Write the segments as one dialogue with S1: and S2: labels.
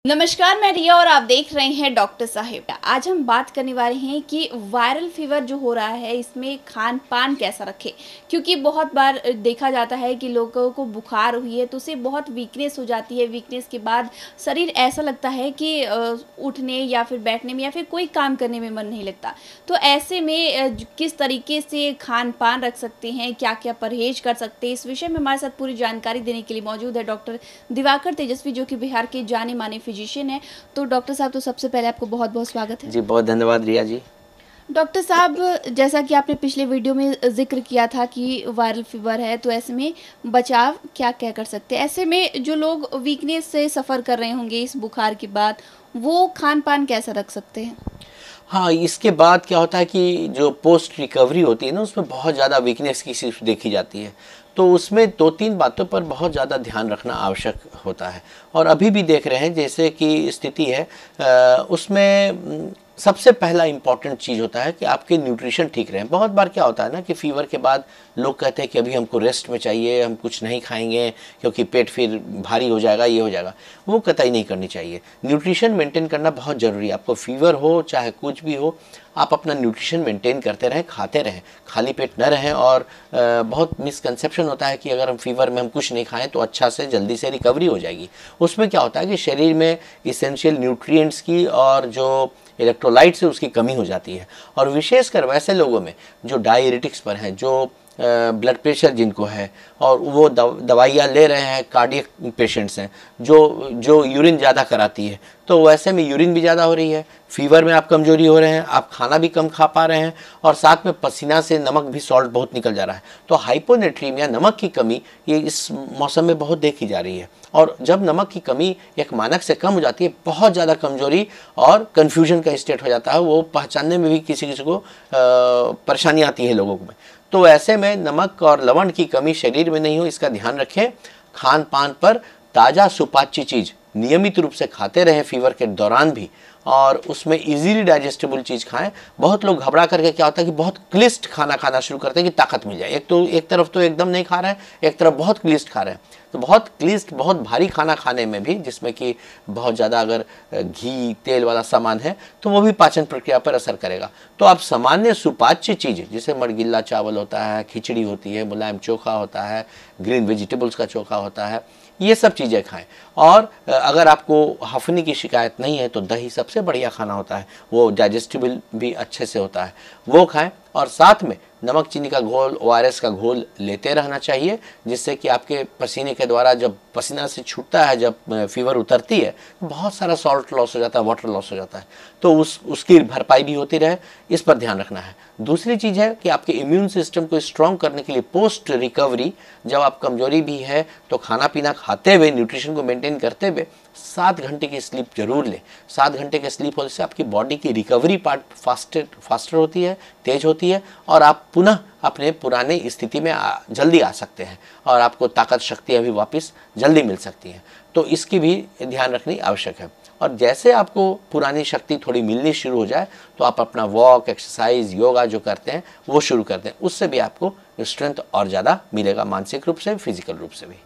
S1: नमस्कार, मैं रिया और आप देख रहे हैं डॉक्टर साहिब। आज हम बात करने वाले हैं कि वायरल फीवर जो हो रहा है इसमें खान पान कैसा रखें, क्योंकि बहुत बार देखा जाता है कि लोगों को बुखार हुई है तो उसे बहुत वीकनेस हो जाती है। वीकनेस के बाद शरीर ऐसा लगता है कि उठने या फिर बैठने में या फिर कोई काम करने में मन नहीं लगता। तो ऐसे में किस तरीके से खान पान रख सकते हैं, क्या क्या परहेज कर सकते हैं, इस विषय में हमारे साथ पूरी जानकारी देने के लिए मौजूद है डॉक्टर दिवाकर तेजस्वी, जो कि बिहार के जाने माने फिजिशियन है। तो डॉक्टर साहब, तो सबसे पहले आपको बहुत बहुत स्वागत है।
S2: जी बहुत धन्यवाद रिया जी।
S1: डॉक्टर साहब, जैसा कि आपने पिछले वीडियो में जिक्र किया था कि वायरल फीवर है, तो ऐसे में बचाव क्या क्या कर सकते हैं? ऐसे में जो लोग वीकनेस से सफ़र कर रहे होंगे इस बुखार के बाद, वो खान पान कैसा रख सकते हैं?
S2: हाँ, इसके बाद क्या होता है कि जो पोस्ट रिकवरी होती है ना, उसमें बहुत ज़्यादा वीकनेस की सिर्फ देखी जाती है। तो उसमें 2-3 बातों पर बहुत ज़्यादा ध्यान रखना आवश्यक होता है। और अभी भी देख रहे हैं जैसे कि स्थिति है, उसमें सबसे पहला इम्पॉर्टेंट चीज़ होता है कि आपके न्यूट्रिशन ठीक रहें। बहुत बार क्या होता है ना कि फ़ीवर के बाद लोग कहते हैं कि अभी हमको रेस्ट में चाहिए, हम कुछ नहीं खाएंगे क्योंकि पेट फिर भारी हो जाएगा, ये हो जाएगा। वो कतई नहीं करनी चाहिए। न्यूट्रिशन मेंटेन करना बहुत ज़रूरी है। आपको फ़ीवर हो चाहे कुछ भी हो, आप अपना न्यूट्रिशन मेंटेन करते रहें, खाते रहें, खाली पेट न रहें। और बहुत मिसकंसेप्शन होता है कि अगर हम फीवर में हम कुछ नहीं खाएं तो अच्छा से जल्दी से रिकवरी हो जाएगी। उसमें क्या होता है कि शरीर में इसेंशियल न्यूट्रिएंट्स की और जो इलेक्ट्रोलाइट्स है उसकी कमी हो जाती है। और विशेषकर वैसे लोगों में जो डायरिटिक्स पर हैं, जो ब्लड प्रेशर जिनको है और वो दवाइयाँ ले रहे हैं, कार्डियक पेशेंट्स हैं जो यूरिन ज़्यादा कराती है, तो वैसे में यूरिन भी ज़्यादा हो रही है, फीवर में आप कमजोरी हो रहे हैं, आप खाना भी कम खा पा रहे हैं और साथ में पसीना से नमक भी, सॉल्ट बहुत निकल जा रहा है। तो हाइपोनेट्रीमिया, नमक की कमी, ये इस मौसम में बहुत देखी जा रही है। और जब नमक की कमी एक मानक से कम हो जाती है, बहुत ज़्यादा कमजोरी और कन्फ्यूजन का स्टेट हो जाता है। वो पहचानने में भी किसी किसी को परेशानी आती है लोगों में। तो ऐसे में नमक और लवण की कमी शरीर में नहीं हो, इसका ध्यान रखें। खान पान पर ताज़ा सुपाच्य चीज़ नियमित रूप से खाते रहें फीवर के दौरान भी, और उसमें इजीली डाइजेस्टेबल चीज़ खाएं। बहुत लोग घबरा करके क्या होता है कि बहुत क्लिष्ट खाना खाना शुरू करते हैं कि ताकत मिल जाए। एक तरफ तो एकदम नहीं खा रहे हैं, एक तरफ बहुत क्लिष्ट खा रहे हैं। तो बहुत क्लिष्ट, बहुत भारी खाना खाने में भी, जिसमें कि बहुत ज़्यादा अगर घी तेल वाला सामान है, तो वो भी पाचन प्रक्रिया पर असर करेगा। तो आप सामान्य सुपाच्य चीज़, जैसे मड़गिल्ला चावल होता है, खिचड़ी होती है, मुलायम चोखा होता है, ग्रीन वेजिटेबल्स का चोखा होता है, ये सब चीज़ें खाएं। और अगर आपको हफनी की शिकायत नहीं है तो दही सबसे बढ़िया खाना होता है, वो डाइजेस्टिबल भी अच्छे से होता है, वो खाएं। और साथ में नमक चीनी का घोल, ओआरएस का घोल लेते रहना चाहिए, जिससे कि आपके पसीने के द्वारा, जब पसीना से छूटता है, जब फीवर उतरती है, बहुत सारा सॉल्ट लॉस हो जाता है, वाटर लॉस हो जाता है। तो उसकी भरपाई भी होती रहे, इस पर ध्यान रखना है। दूसरी चीज़ है कि आपके इम्यून सिस्टम को स्ट्रॉन्ग करने के लिए पोस्ट रिकवरी, जब आप कमजोरी भी है तो खाना पीना खाते हुए, न्यूट्रिशन को मेंटेन करते हुए 7 घंटे की स्लीप जरूर लें। 7 घंटे के स्लीप होने से आपकी बॉडी की रिकवरी पार्ट फास्टर होती है, तेज होती है, और आप पुनः अपने पुराने स्थिति में जल्दी आ सकते हैं और आपको ताकत, शक्तियाँ भी वापस जल्दी मिल सकती हैं। तो इसकी भी ध्यान रखनी आवश्यक है। और जैसे आपको पुरानी शक्ति थोड़ी मिलनी शुरू हो जाए तो आप अपना वॉक, एक्सरसाइज, योगा जो करते हैं वो शुरू कर दें। उससे भी आपको स्ट्रेंथ और ज़्यादा मिलेगा, मानसिक रूप से, फिजिकल रूप से भी।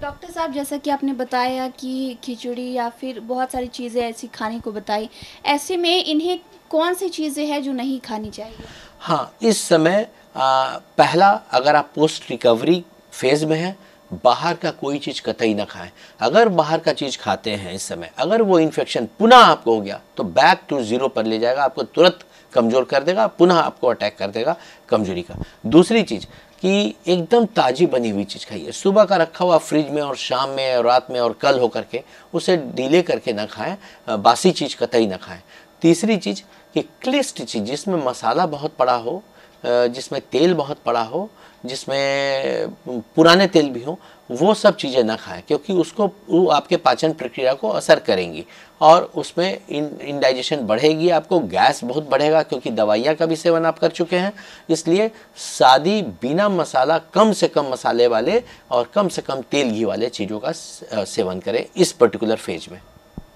S1: डॉक्टर साहब, जैसा कि आपने बताया कि खिचड़ी या फिर बहुत सारी चीज़ें ऐसी खाने को बताई, ऐसे में इन्हें कौन सी चीज़ें हैं जो नहीं खानी चाहिए?
S2: हाँ, इस समय पहला, अगर आप पोस्ट रिकवरी फेज़ में हैं, बाहर का कोई चीज़ कतई ना खाएं। अगर बाहर का चीज़ खाते हैं इस समय, अगर वो इन्फेक्शन पुनः आपको हो गया तो बैक टू ज़ीरो पर ले जाएगा, आपको तुरंत कमज़ोर कर देगा, पुनः आपको अटैक कर देगा कमजोरी का। दूसरी चीज़ कि एकदम ताज़ी बनी हुई चीज़ खाइए। सुबह का रखा हुआ फ्रिज में और शाम में और रात में और कल हो करके उसे डिले करके ना खाएं, बासी चीज़ कतई ना खाएं। तीसरी चीज़ कि क्लिष्ट चीज़, जिसमें मसाला बहुत पड़ा हो, जिसमें तेल बहुत पड़ा हो, जिसमें पुराने तेल भी हो, वो सब चीज़ें ना खाएं, क्योंकि वो आपके पाचन प्रक्रिया को असर करेंगी और उसमें इंडाइजेशन बढ़ेगी, आपको गैस बहुत बढ़ेगा, क्योंकि दवाइयाँ का भी सेवन आप कर चुके हैं। इसलिए सादी, बिना मसाला, कम से कम मसाले वाले और कम से कम तेल घी वाले चीज़ों का सेवन करें इस पर्टिकुलर फेज में।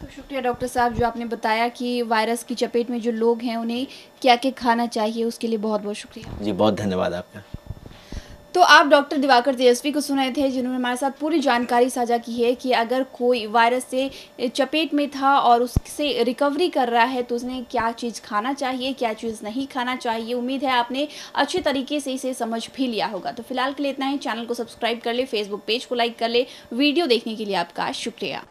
S1: तो शुक्रिया डॉक्टर साहब, जो आपने बताया कि वायरस की चपेट में जो लोग हैं उन्हें क्या क्या खाना चाहिए, उसके लिए बहुत बहुत शुक्रिया
S2: जी बहुत धन्यवाद आपका।
S1: तो आप डॉक्टर दिवाकर तेजस्वी को सुन रहे थे, जिन्होंने हमारे साथ पूरी जानकारी साझा की है कि अगर कोई वायरस से चपेट में था और उससे रिकवरी कर रहा है तो उसने क्या चीज़ खाना चाहिए, क्या चीज़ नहीं खाना चाहिए। उम्मीद है आपने अच्छे तरीके से इसे समझ भी लिया होगा। तो फिलहाल के लिए इतना ही। चैनल को सब्सक्राइब कर ले, फेसबुक पेज को लाइक कर ले। वीडियो देखने के लिए आपका शुक्रिया।